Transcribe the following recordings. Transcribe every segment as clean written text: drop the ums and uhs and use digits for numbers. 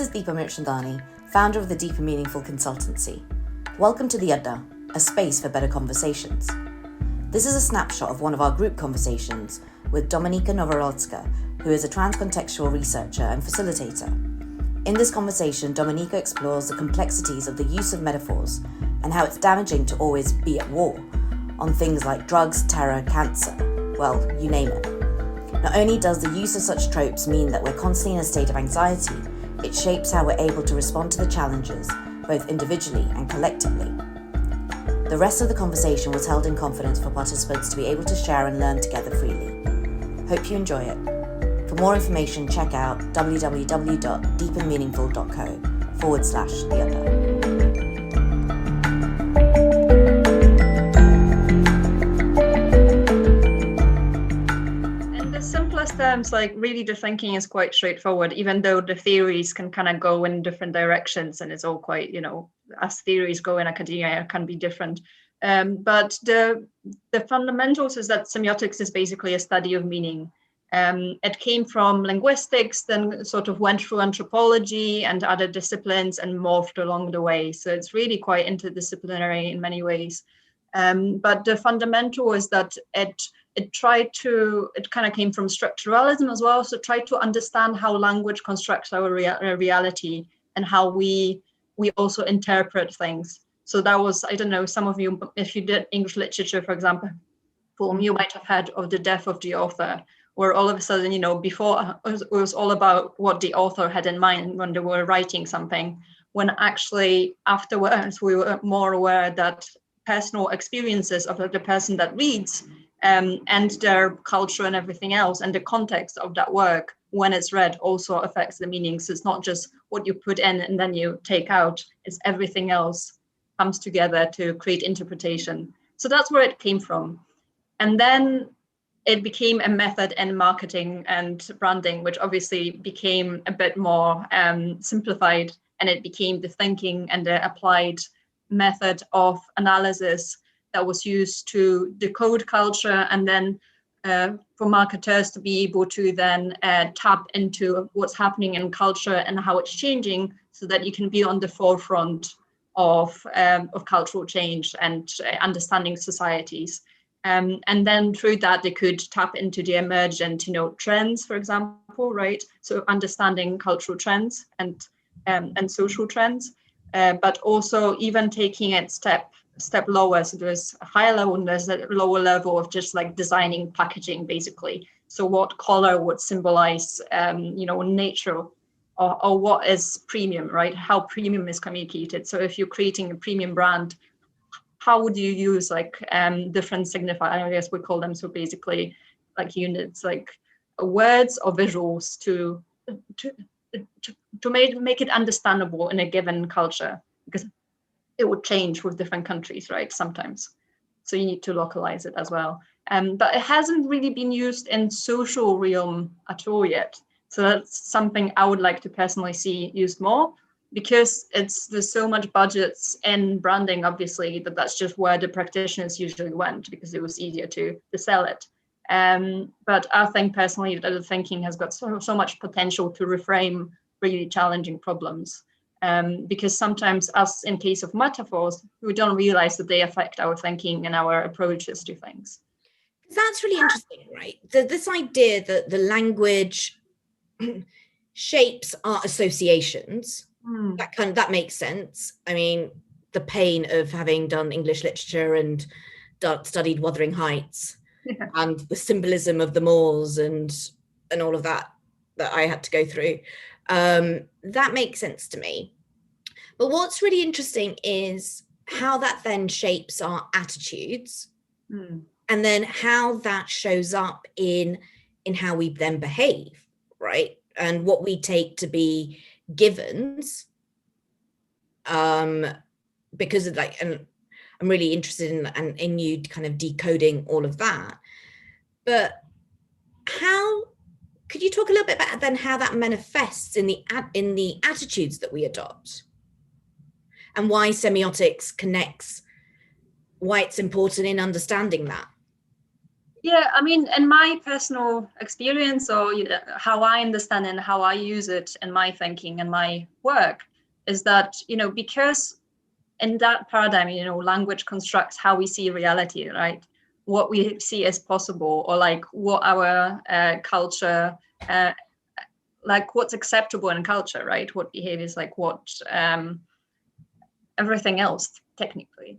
This is Deepa Mirchandani, founder of the Deep and Meaningful Consultancy. Welcome to the Adda, a space for better conversations. This is a snapshot of one of our group conversations with Dominika Noworolska, who is a transcontextual researcher and facilitator. In this conversation, Dominika explores the complexities of the use of metaphors and how it's damaging to always be at war on things like drugs, terror, cancer, well, you name it. Not only does the use of such tropes mean that we're constantly in a state of anxiety, it shapes how we're able to respond to the challenges, both individually and collectively. The rest of the conversation was held in confidence for participants to be able to share and learn together freely. Hope you enjoy it. For more information, check out www.deepandmeaningful.co/theadda. Terms, like really the thinking is quite straightforward, even though the theories can kind of go in different directions, and it's all quite, as theories go in academia, can be different. But the fundamentals is that semiotics is basically a study of meaning. It came from linguistics, then sort of went through anthropology and other disciplines and morphed along the way. So it's really quite interdisciplinary in many ways. But the fundamental is that it kind of came from structuralism as well. So tried to understand how language constructs our reality and how we also interpret things. So that was, I don't know, some of you, if you did English literature, for example, you might have heard of the death of the author, where all of a sudden, before it was all about what the author had in mind when they were writing something, when actually afterwards we were more aware that personal experiences of the person that reads and their culture and everything else and the context of that work when it's read also affects the meaning. So it's not just what you put in and then you take out, it's everything else comes together to create interpretation. So that's where it came from. And then it became a method in marketing and branding, which obviously became a bit more simplified, and it became the thinking and the applied method of analysis that was used to decode culture, and then for marketers to be able to then tap into what's happening in culture and how it's changing, so that you can be on the forefront of cultural change and understanding societies. And then through that, they could tap into the emergent, trends, for example, right? So understanding cultural trends and social trends, but also even taking it step lower. So there's a higher level and there's a lower level of just like designing packaging, basically. So what color would symbolize, nature, or what is premium, right? How premium is communicated. So if you're creating a premium brand, how would you use different signifiers? I guess we call them, so basically like units, like words or visuals to make it understandable in a given culture, because it would change with different countries, right? Sometimes. So you need to localize it as well. But it hasn't really been used in social realm at all yet. So that's something I would like to personally see used more, because there's so much budgets in branding, obviously, that's just where the practitioners usually went, because it was easier to sell it. But I think personally that the thinking has got so much potential to reframe really challenging problems. Because sometimes, as in case of metaphors, we don't realize that they affect our thinking and our approaches to things. That's really interesting, right? This idea that the language shapes our associations, that makes sense. I mean, the pain of having done English literature and studied Wuthering Heights, and the symbolism of the Moors and all of that I had to go through. That makes sense to me. But what's really interesting is how that then shapes our attitudes, and then how that shows up in how we then behave, right? And what we take to be givens, because of and I'm really interested in you kind of decoding all of that. But how could you talk a little bit about then how that manifests in the attitudes that we adopt, and why semiotics connects, why it's important in understanding that? Yeah, I mean, in my personal experience, or how I understand and how I use it in my thinking and my work, is that, because in that paradigm, language constructs how we see reality, right? What we see as possible, or like what our culture, like what's acceptable in culture, right? What behaviors, like what everything else, technically.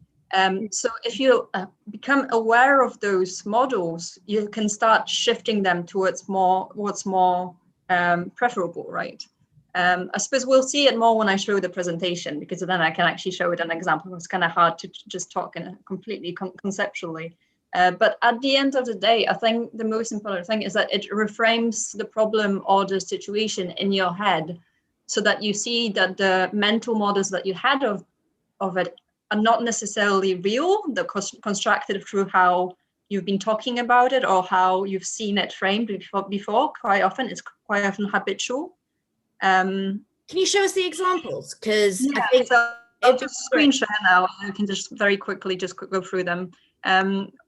So if you become aware of those models, you can start shifting them towards what's more preferable, right? I suppose we'll see it more when I show the presentation, because then I can actually show it an example. It's kind of hard to just talk in a completely conceptually. But at the end of the day, I think the most important thing is that it reframes the problem or the situation in your head, so that you see that the mental models that you had of it are not necessarily real. They're constructed through how you've been talking about it or how you've seen it framed before. Quite often, it's quite often habitual. Can you show us the examples? Because Yeah, I think so I'll just screen share now. You can just very quickly just go through them.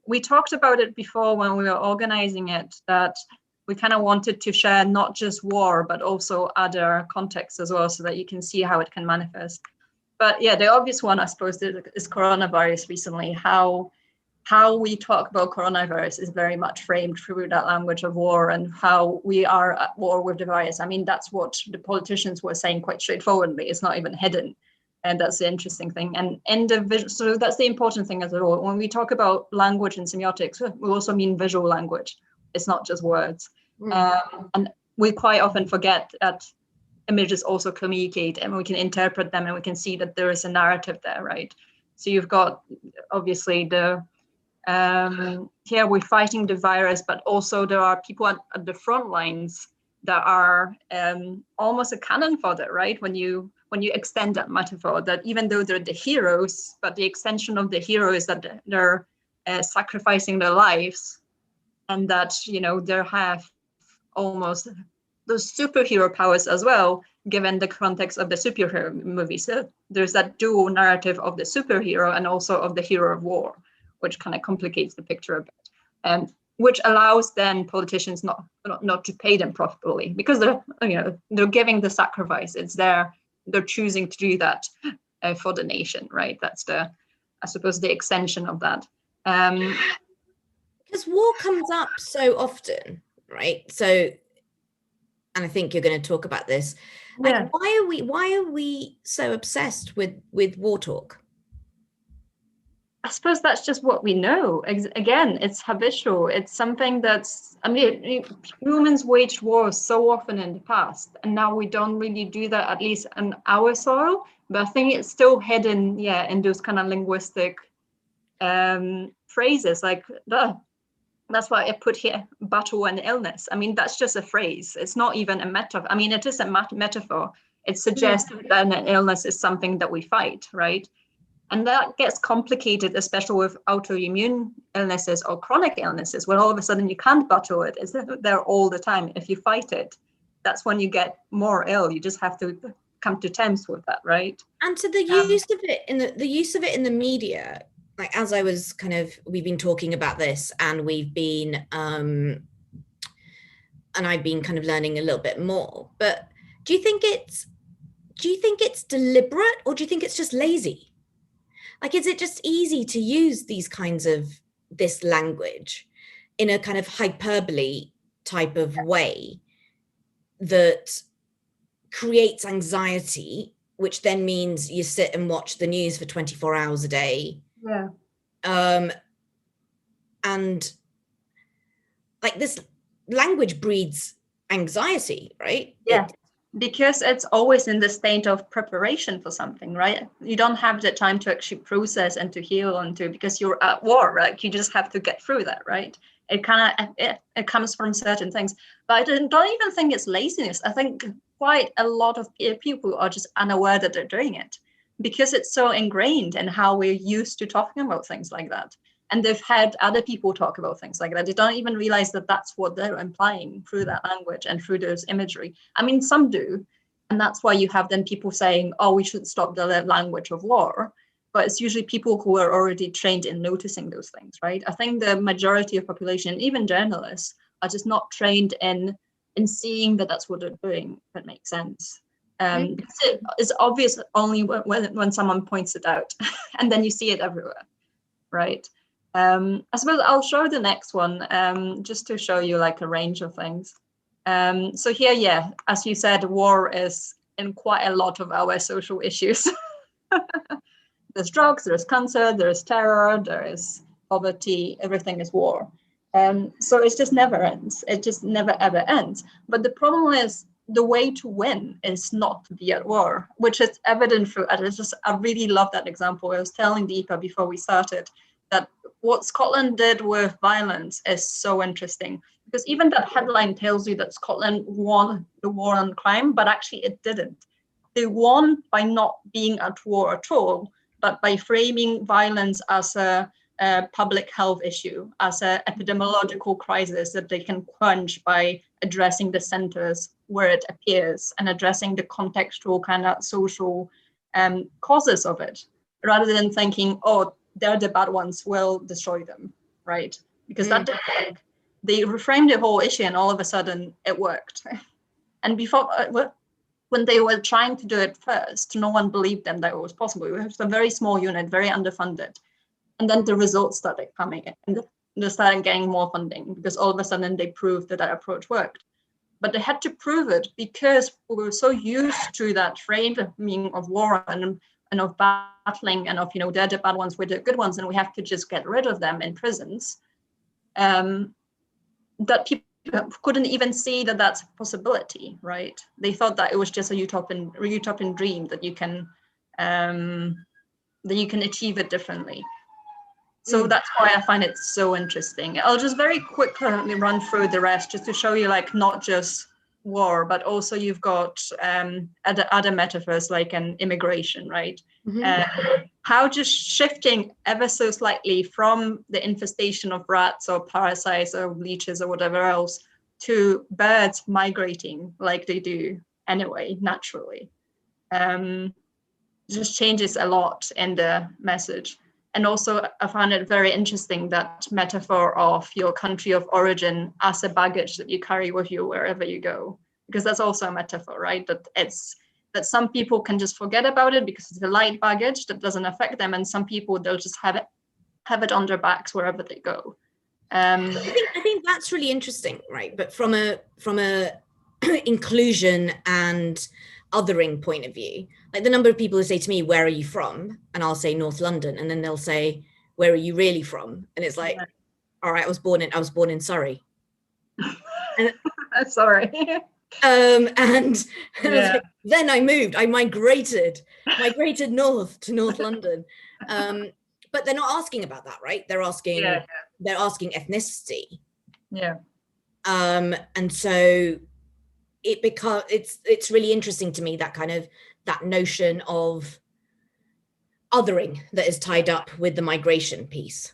We talked about it before when we were organizing it, that we kind of wanted to share not just war, but also other contexts as well, so that you can see how it can manifest. But yeah, the obvious one, I suppose, is coronavirus recently. How we talk about coronavirus is very much framed through that language of war, and how we are at war with the virus. I mean, that's what the politicians were saying quite straightforwardly. It's not even hidden. And that's the interesting thing. And so that's the important thing as well. When we talk about language and semiotics, we also mean visual language. It's not just words. And we quite often forget that images also communicate, and we can interpret them, and we can see that there is a narrative there, right? So you've got obviously the here we're fighting the virus, but also there are people at the front lines that are almost a cannon fodder, right? When you extend that metaphor, that even though they're the heroes, but the extension of the hero is that they're sacrificing their lives, and that they have almost those superhero powers as well, given the context of the superhero movie. So there's that dual narrative of the superhero and also of the hero of war, which kind of complicates the picture a bit, which allows then politicians not to pay them properly, because they're giving the sacrifice. It's they're choosing to do that for the nation, right? That's I suppose the extension of that. Because war comes up so often, right? So, and I think you're going to talk about this. Like, Yeah. why are we so obsessed with war talk? I suppose that's just what we know. Again, it's habitual. It's something that's, I mean, humans waged wars so often in the past, and now we don't really do that, at least on our soil. But I think it's still hidden, in those kind of linguistic phrases, like that's why I put here battle and illness. I mean, that's just a phrase. It's not even a metaphor. I mean, it is a metaphor. It suggests that an illness is something that we fight, right? And that gets complicated, especially with autoimmune illnesses or chronic illnesses, when all of a sudden you can't battle it. It's there all the time. If you fight it, that's when you get more ill. You just have to come to terms with that, right? And to the use of it in the media, like, as I was we've been talking about this, and we've been and I've been kind of learning a little bit more. But do you think it's deliberate, or do you think it's just lazy? Like, is it just easy to use these kinds of this language in a kind of hyperbole type of way that creates anxiety, which then means you sit and watch the news for 24 hours a day? Yeah. And like, this language breeds anxiety, right? Yeah. Because it's always in the state of preparation for something, right? You don't have the time to actually process and to heal because you're at war, right? You just have to get through that, right? It comes from certain things. But I don't even think it's laziness. I think quite a lot of people are just unaware that they're doing it, because it's so ingrained in how we're used to talking about things like that. And they've had other people talk about things like that. They don't even realize that that's what they're implying through that language and through those imagery. I mean, some do. And that's why you have then people saying, oh, we should stop the language of war. but it's usually people who are already trained in noticing those things, right? I think the majority of population, even journalists, are just not trained in seeing that that's what they're doing, if it makes sense. Because it's obvious only when someone points it out, and then you see it everywhere, right? I suppose I'll show the next one, just to show you like a range of things. So here, yeah, as you said, war is in quite a lot of our social issues. There's drugs, there's cancer, there's terror, there is poverty, everything is war. So it just never ends. It just never ever ends. But the problem is the way to win is not to be at war, which is evident through, I really love that example. I was telling Deepa before we started that what Scotland did with violence is so interesting, because even that headline tells you that Scotland won the war on crime, but actually it didn't. They won by not being at war at all, but by framing violence as a public health issue, as an epidemiological crisis that they can quench by addressing the centers where it appears and addressing the contextual kind of social causes of it, rather than thinking, oh, they're the bad ones, we'll destroy them, right? Because that didn't work. They reframed the whole issue and all of a sudden it worked. And before, when they were trying to do it first, no one believed them that it was possible. It was a very small unit, very underfunded. And then the results started coming in, and they started getting more funding because all of a sudden they proved that approach worked. But they had to prove it because we were so used to that framing of war and of battling and of, you know, they're the bad ones, we're the good ones, and we have to just get rid of them in prisons, that people couldn't even see that that's a possibility, right? They thought that it was just a utopian dream that you can achieve it differently. So that's why I find it so interesting. I'll just very quickly run through the rest just to show you, like, not just war, but also you've got other metaphors like an immigration, right? How just shifting ever so slightly from the infestation of rats or parasites or leeches or whatever else to birds migrating like they do anyway, naturally. Just changes a lot in the message. And also I found it very interesting, that metaphor of your country of origin as a baggage that you carry with you wherever you go, because that's also a metaphor, right? That some people can just forget about it because it's a light baggage that doesn't affect them, and some people, they'll just have it on their backs wherever they go. I think that's really interesting, right? But from a inclusion and othering point of view, like the number of people who say to me, where are you from? And I'll say North London, and then they'll say, where are you really from? And it's like, all right, I was born in Surrey. And, sorry. And like, then I moved, I migrated north to North London. But they're not asking about that, right? They're asking ethnicity. Yeah. And so it's really interesting to me, that kind of, that notion of othering that is tied up with the migration piece.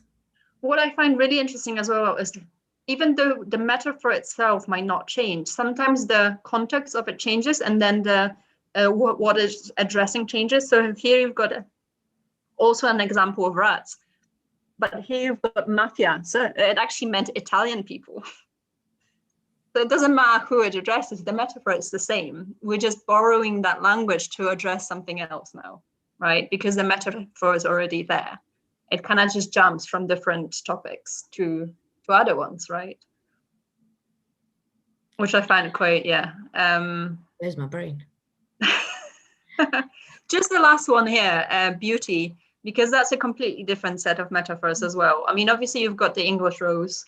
What I find really interesting as well is, even though the metaphor itself might not change, sometimes the context of it changes, and then the what is addressing changes. So here you've got also an example of rats, but here you've got mafia. So it actually meant Italian people. So it doesn't matter who it addresses, the metaphor is the same. We're just borrowing that language to address something else now, right? Because the metaphor is already there. It kind of just jumps from different topics to other ones, right? Which I find quite, There's my brain. Just the last one here, beauty, because that's a completely different set of metaphors as well. I mean, obviously you've got the English rose.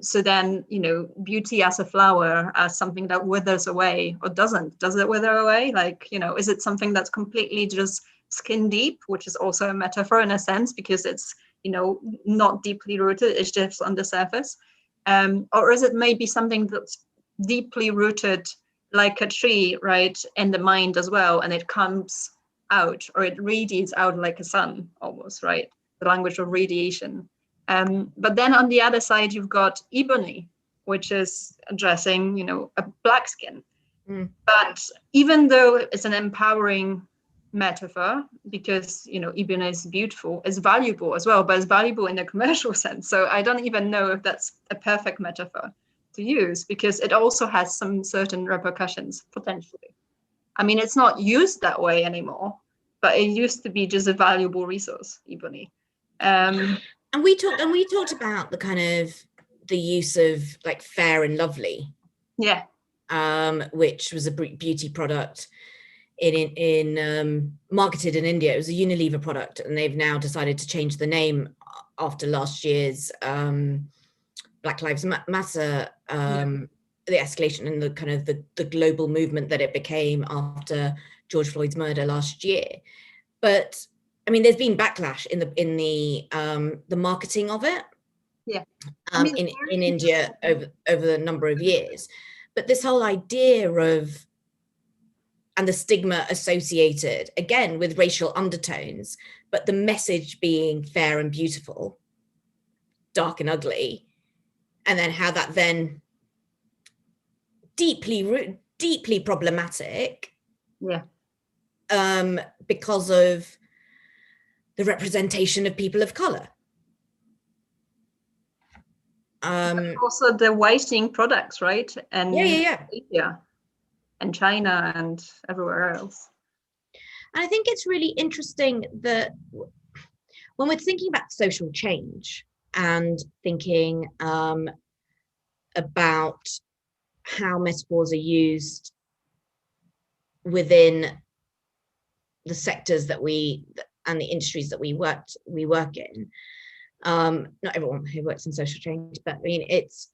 So then, you know, beauty as a flower, as something that withers away or doesn't. Does it wither away? Like, you know, is it something that's completely just skin deep, which is also a metaphor in a sense, because it's, you know, not deeply rooted, it's just on the surface. Or is it maybe something that's deeply rooted like a tree, right, in the mind as well, and it comes out, or it radiates out like a sun almost, right? The language of radiation. But then on the other side, you've got ebony, which is addressing, you know, a black skin. But even though it's an empowering metaphor, because Ibn is beautiful, is valuable as well, but it's valuable in a commercial sense. So I don't even know if that's a perfect metaphor to use, because it also has some certain repercussions potentially. I mean, it's not used that way anymore, but it used to be just a valuable resource, Ebony. And we talked about the kind of the use of like Fair and Lovely, which was a beauty product in marketed in India. It was a Unilever product, and they've now decided to change the name after last year's Black Lives Matter, the escalation and the kind of the global movement that it became after George Floyd's murder last year. But I mean, there's been backlash in the marketing of it, in India over the number of years. But this whole idea of, and the stigma associated again with racial undertones, but the message being fair and beautiful, dark and ugly, and then how that then deeply problematic, because of the representation of people of color. Also the whitening products, right? And Asia and China and everywhere else. And I think it's really interesting that when we're thinking about social change and thinking about how metaphors are used within the sectors that and the industries that we work in. Not everyone who works in social change, but I mean, it's.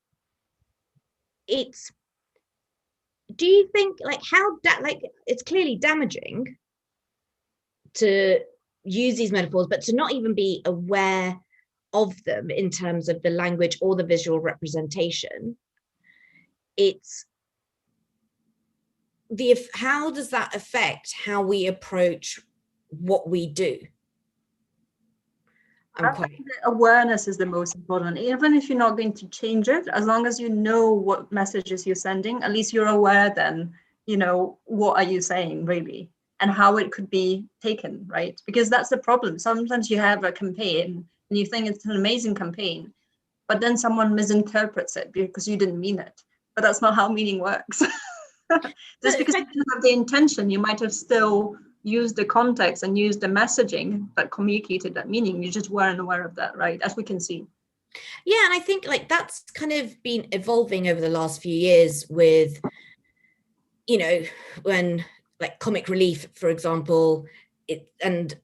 Do you think it's clearly damaging to use these metaphors, but to not even be aware of them in terms of the language or the visual representation? How does that affect how we approach what we do? I think the awareness is the most important. Even if you're not going to change it, as long as you know what messages you're sending, at least you're aware then, what are you saying really, and how it could be taken, right? Because that's the problem. Sometimes you have a campaign and you think it's an amazing campaign, but then someone misinterprets it because you didn't mean it. But that's not how meaning works. Just because you didn't have the intention, you might have still used the context and used the messaging that communicated that meaning. You just weren't aware of that, right? As we can see. Yeah, and I think that's kind of been evolving over the last few years with, when comic relief, for example, and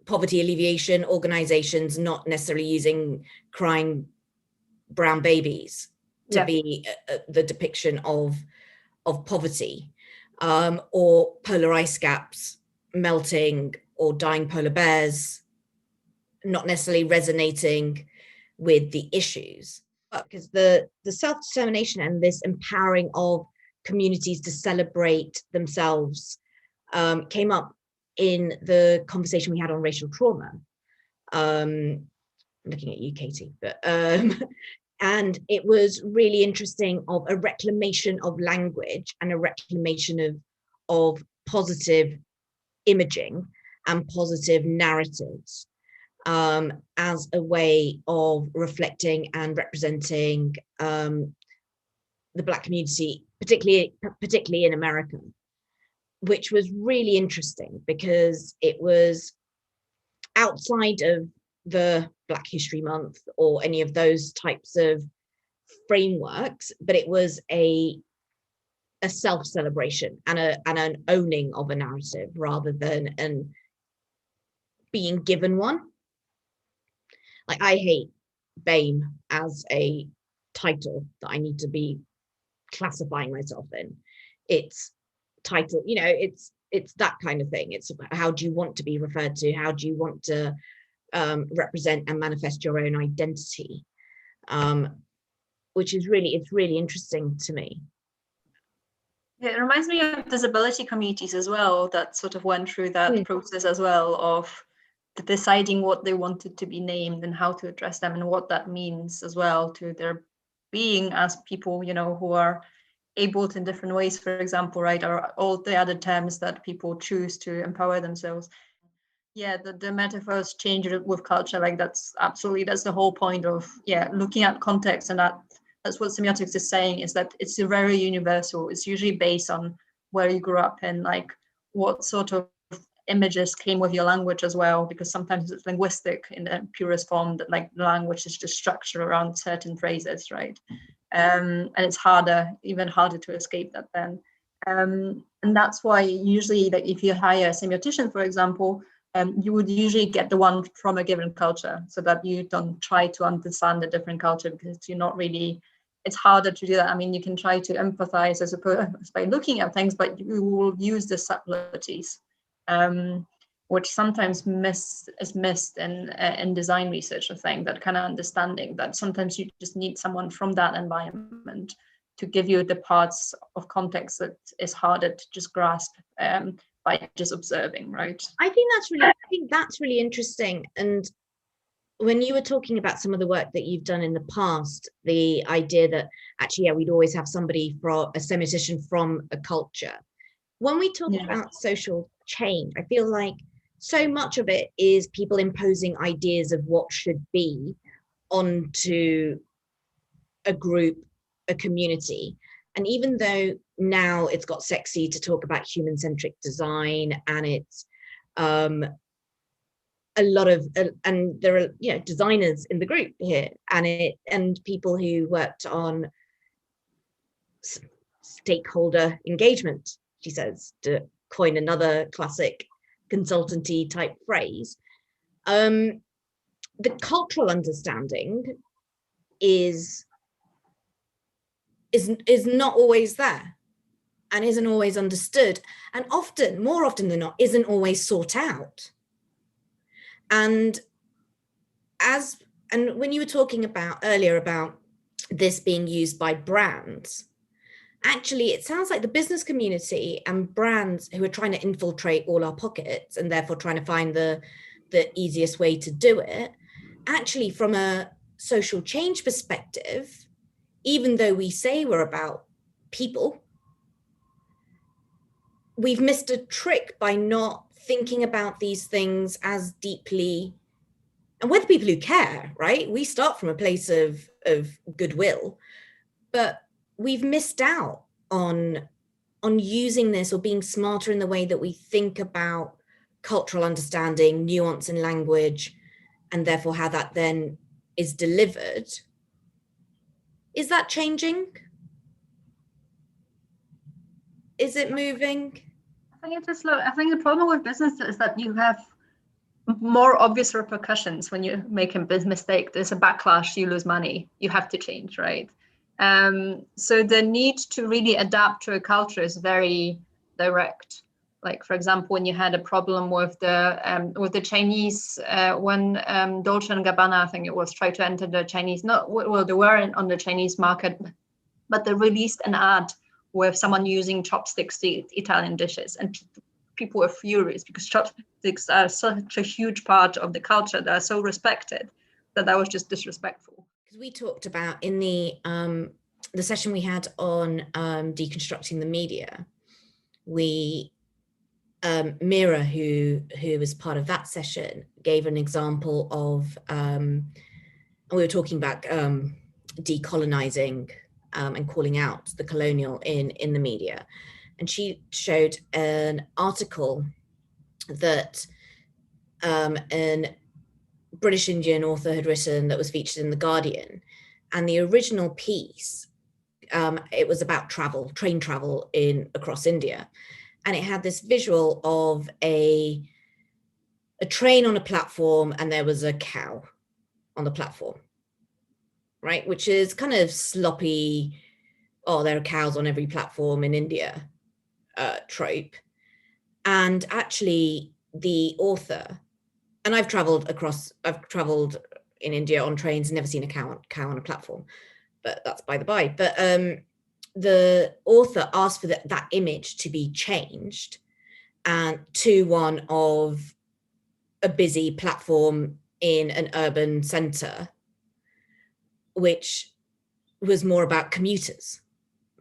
poverty alleviation organizations not necessarily using crying brown babies to be the depiction of poverty, or polar ice caps melting or dying polar bears not necessarily resonating with the issues. Because the self-determination and this empowering of communities to celebrate themselves came up in the conversation we had on racial trauma. I'm looking at you, Katie, but and it was really interesting, of a reclamation of language and a reclamation of positive imaging and positive narratives as a way of reflecting and representing the Black community, particularly in America, which was really interesting because it was outside of the Black History Month or any of those types of frameworks, but it was a self-celebration and an owning of a narrative rather than being given one. I hate BAME as a title that I need to be classifying myself in. It's title, it's that kind of thing. It's how do you want to be referred to? How do you want to represent and manifest your own identity? Which is really interesting to me. Yeah, it reminds me of disability communities as well, that sort of went through that process as well of deciding what they wanted to be named and how to address them and what that means as well to their being as people, who are abled in different ways, for example, right, or all the other terms that people choose to empower themselves. Yeah, the metaphors change with culture. Like that's the whole point of looking at context, and that's what semiotics is saying, is that it's very universal. It's usually based on where you grew up and like what sort of images came with your language as well, because sometimes it's linguistic in the purest form, that like the language is just structured around certain phrases, right? And it's even harder to escape that then. And that's why usually, like if you hire a semiotician, for example, you would usually get the one from a given culture, so that you don't try to understand a different culture, because you're not really, it's harder to do that. I mean, you can try to empathize, I suppose, by looking at things, but you will use the subtleties, which sometimes is missed in design research, I think, that kind of understanding that sometimes you just need someone from that environment to give you the parts of context that is harder to just grasp by just observing, right? I think that's really interesting. And when you were talking about some of the work that you've done in the past, the idea that actually, we'd always have somebody from a semiotician from a culture. When we talk about social change, I feel like so much of it is people imposing ideas of what should be onto a group, a community. And even though now it's got sexy to talk about human-centric design, and it's a lot of, and there are designers in the group here, and people who worked on stakeholder engagement, she says, to coin another classic consultancy type phrase. The cultural understanding is not always there, and isn't always understood, and more often than not, isn't always sought out. And when you were talking about earlier about this being used by brands, actually, it sounds like the business community and brands who are trying to infiltrate all our pockets and therefore trying to find the easiest way to do it, actually, from a social change perspective, even though we say we're about people, we've missed a trick by not thinking about these things as deeply. And we're the people who care, right? We start from a place of goodwill, but we've missed out on using this or being smarter in the way that we think about cultural understanding, nuance in language, and therefore how that then is delivered. Is that changing? Is it moving? I think the problem with business is that you have more obvious repercussions when you make a business mistake. There's a backlash, you lose money, you have to change, right? So the need to really adapt to a culture is very direct. Like, for example, when you had a problem with the Chinese, when Dolce & Gabbana, I think it was, tried to enter the Chinese, they weren't on the Chinese market, but they released an ad with someone using chopsticks to eat Italian dishes, and people were furious because chopsticks are such a huge part of the culture, that are so respected, that was just disrespectful. Because we talked about in the session we had on deconstructing the media, Mira, who was part of that session, gave an example of, and we were talking about decolonizing and calling out the colonial in the media. And she showed an article that an British Indian author had written that was featured in The Guardian. And the original piece, it was about train travel across India. And it had this visual of a train on a platform, and there was a cow on the platform, right? Which is kind of sloppy, there are cows on every platform in India trope. And actually the author, and I've traveled in India on trains, never seen a cow on a platform, but that's by the by. But the author asked for that image to be changed and to one of a busy platform in an urban center, which was more about commuters,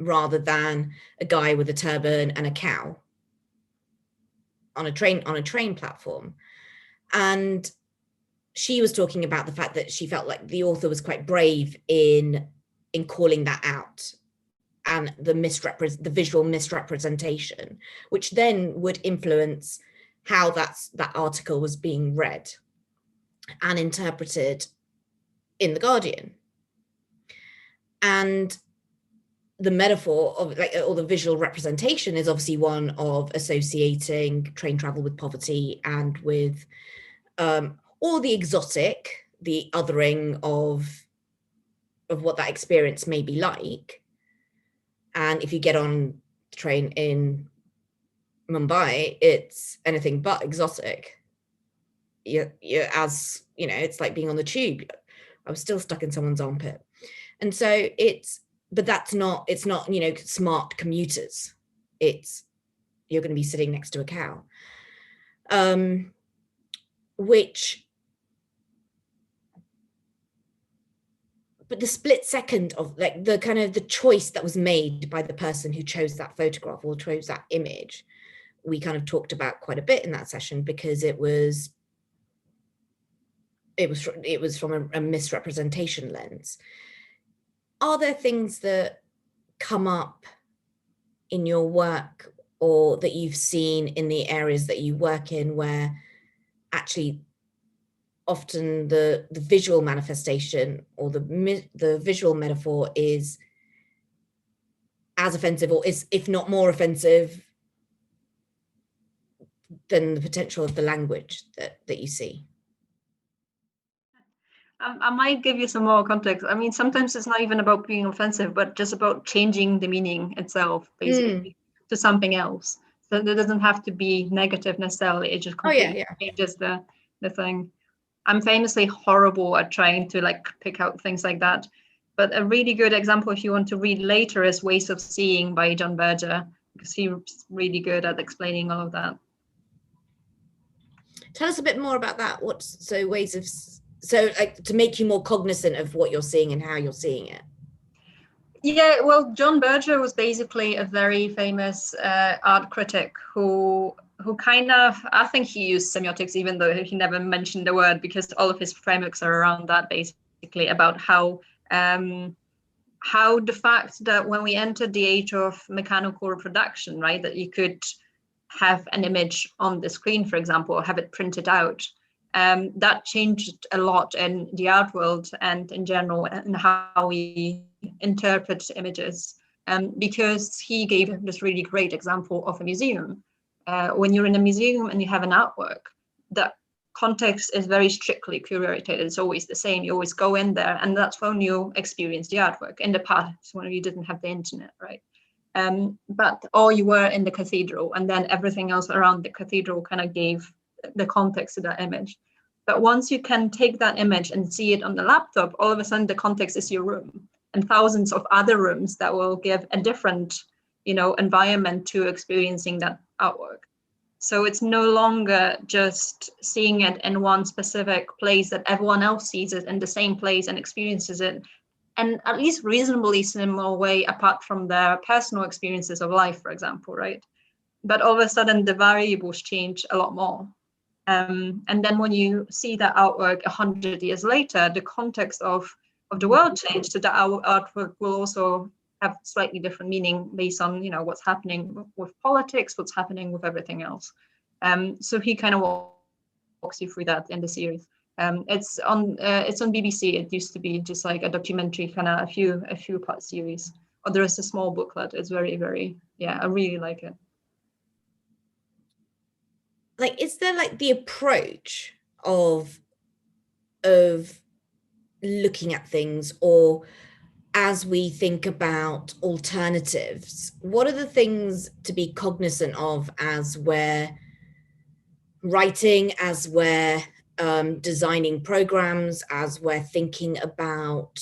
rather than a guy with a turban and a cow on a train platform. And she was talking about the fact that she felt like the author was quite brave in calling that out, and the visual misrepresentation, which then would influence how that article was being read and interpreted in the Guardian. And the metaphor of or the visual representation is obviously one of associating train travel with poverty and with or the exotic, the othering of what that experience may be like. And if you get on the train in Mumbai, it's anything but exotic. You're as it's like being on the tube. I was still stuck in someone's armpit. And so it's not smart commuters. It's you're going to be sitting next to a cow. But the split second of like the kind of the choice that was made by the person who chose that photograph or chose that image, we kind of talked about quite a bit in that session, because it was from a misrepresentation lens. Are there things that come up in your work or that you've seen in the areas that you work in where actually often the visual manifestation or the visual metaphor is as offensive, or is if not more offensive than the potential of the language that you see? I might give you some more context. I mean, sometimes it's not even about being offensive, but just about changing the meaning itself, basically, to something else. So it doesn't have to be negative necessarily. It just completely changes the thing. I'm famously horrible at trying to like pick out things like that. But a really good example, if you want to read later, is Ways of Seeing by John Berger, because he's really good at explaining all of that. Tell us a bit more about that. So like to make you more cognizant of what you're seeing and how you're seeing it. Yeah, well, John Berger was basically a very famous art critic who kind of, I think he used semiotics, even though he never mentioned the word, because all of his frameworks are around that, basically about how the fact that when we entered the age of mechanical reproduction, right, that you could have an image on the screen, for example, or have it printed out, that changed a lot in the art world and in general, and how we interpret images. Because he gave this really great example of a museum. When you're in a museum and you have an artwork, the context is very strictly curated. It's always the same. You always go in there, and that's when you experience the artwork. In the past, when you didn't have the internet, right? Or you were in the cathedral, and then everything else around the cathedral kind of gave the context to that image. But once you can take that image and see it on the laptop, all of a sudden the context is your room and thousands of other rooms that will give a different, environment to experiencing that artwork. So it's no longer just seeing it in one specific place that everyone else sees it in the same place and experiences it, and at least reasonably similar way apart from their personal experiences of life, for example, right? But all of a sudden the variables change a lot more. And then when you see that artwork 100 years later, the context of the world changed, so that our artwork will also have slightly different meaning based on what's happening with politics, what's happening with everything else. So he kind of walks you through that in the series. It's on BBC. It used to be just like a documentary, kind of a few part series. Or there is a small booklet. It's very, very, I really like it. Like, is there like the approach of looking at things, or as we think about alternatives, what are the things to be cognizant of as we're writing, as we're designing programs, as we're thinking about,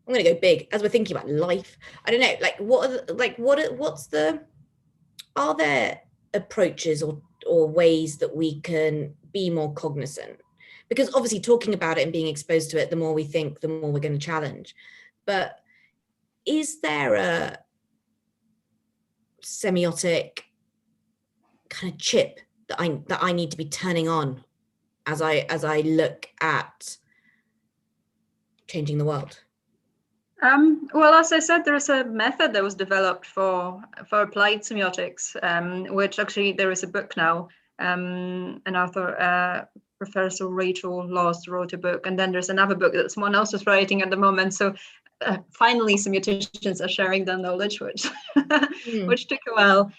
I'm going to go big, as we're thinking about life? I don't know, like are there approaches or ways that we can be more cognizant? Because obviously talking about it and being exposed to it, the more we think, the more we're going to challenge. But is there a semiotic kind of chip that I need to be turning on as I look at changing the world? Well, as I said, there's a method that was developed for applied semiotics, which actually there is a book now. An author, Professor Rachel Laws, wrote a book, and then there's another book that someone else is writing at the moment. So finally, semioticians are sharing their knowledge, which which took a while.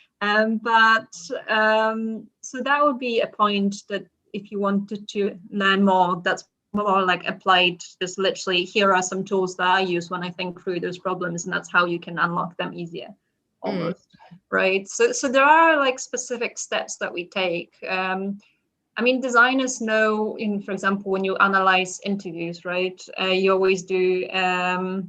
So that would be a point that if you wanted to learn more, that's more like applied, just literally here are some tools that I use when I think through those problems, and that's how you can unlock them easier, almost. Right. So there are like specific steps that we take. I mean, designers know, for example, when you analyze interviews, right, you always do, I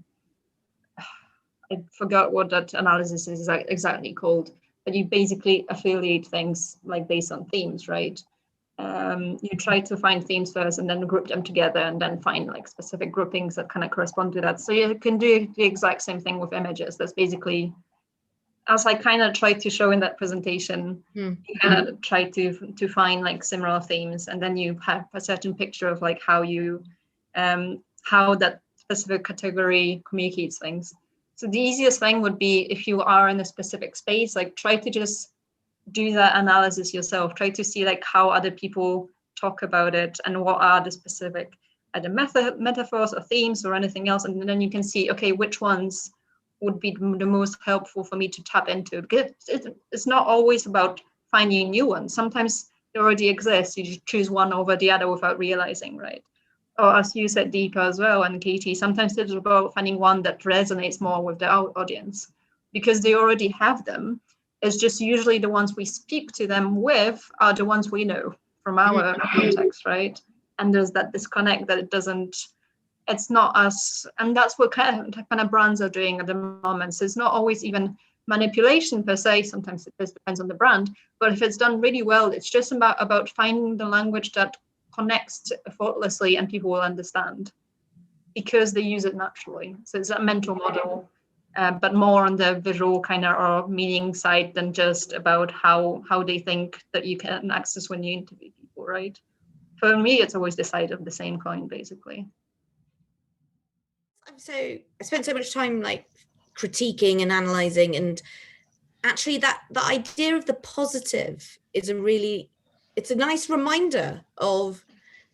forgot what that analysis is exactly called, but you basically affiliate things like based on themes, right? You try to find themes first and then group them together and then find like specific groupings that kind of correspond to that. So you can do the exact same thing with images. That's basically, as I kind of tried to show in that presentation, you kind of try to find like similar themes, and then you have a certain picture of like how you, how that specific category communicates things. So the easiest thing would be if you are in a specific space, like try to just do that analysis yourself. Try to see like how other people talk about it and what are the specific either metaphors or themes or anything else, and then you can see, okay, which ones would be the most helpful for me to tap into, because it's not always about finding new ones. Sometimes they already exist, you just choose one over the other without realizing, right? Or as you said, Deepa, as well, and Katie, sometimes it's about finding one that resonates more with the audience because they already have them. It's just usually the ones we speak to them with are the ones we know from our context, right? And there's that disconnect that it's not us, and that's what kind of brands are doing at the moment. So it's not always even manipulation per se. Sometimes it depends on the brand, but if it's done really well, it's just about finding the language that connects effortlessly and people will understand because they use it naturally. So it's a mental model, but more on the visual kind of or meaning side than just about how they think that you can access when you interview people, right? For me, it's always the side of the same coin, basically. So I spent so much time like critiquing and analyzing, and actually the idea of the positive is it's a nice reminder of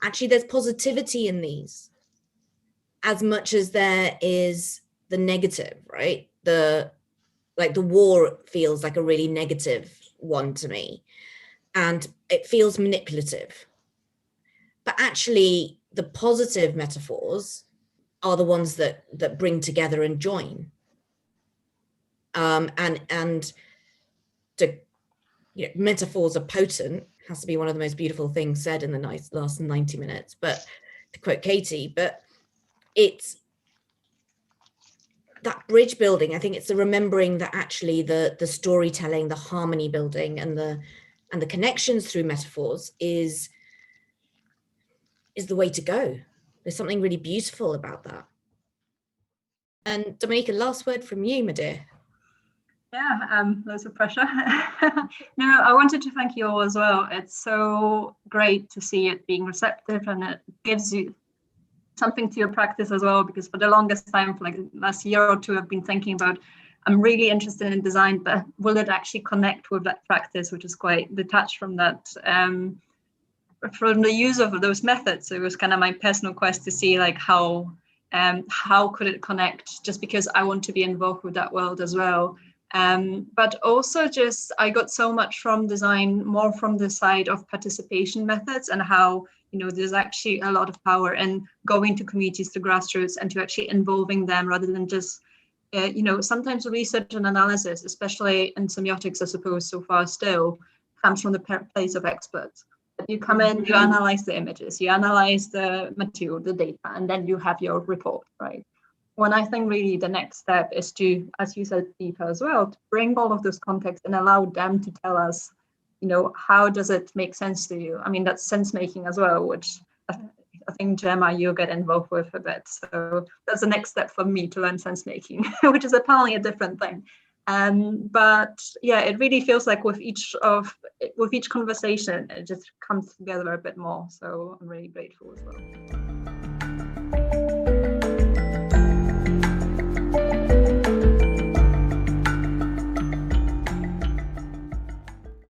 actually there's positivity in these as much as there is the negative, right? The war feels like a really negative one to me, and it feels manipulative, but actually the positive metaphors are the ones that bring together and join. And metaphors are potent, has to be one of the most beautiful things said in the last 90 minutes, but to quote Katie, but it's that bridge building. I think it's the remembering that actually the storytelling, the harmony building, and the connections through metaphors is the way to go. There's something really beautiful about that. And Dominika, last word from you, my dear. Yeah, loads of pressure. No, I wanted to thank you all as well. It's so great to see it being receptive, and it gives you something to your practice as well, because for the longest time, for like the last year or two, I've been thinking about, I'm really interested in design, but will it actually connect with that practice, which is quite detached from that, from the use of those methods. So it was kind of my personal quest to see like how could it connect, just because I want to be involved with that world as well. But also just, I got so much from design, more from the side of participation methods, and how, there's actually a lot of power in going to communities, to grassroots, and to actually involving them rather than just, sometimes research and analysis, especially in semiotics, I suppose, so far still comes from the place of experts. You come in, you analyze the images, you analyze the material, the data, and then you have your report, right? When I think really the next step is to, as you said, Deepa, as well, to bring all of those contexts and allow them to tell us, how does it make sense to you? I mean, that's sense making as well, which, I think, Gemma, you get involved with a bit. So that's the next step for me to learn sense making, which is apparently a different thing. But yeah, it really feels like with each conversation, it just comes together a bit more. So I'm really grateful as well.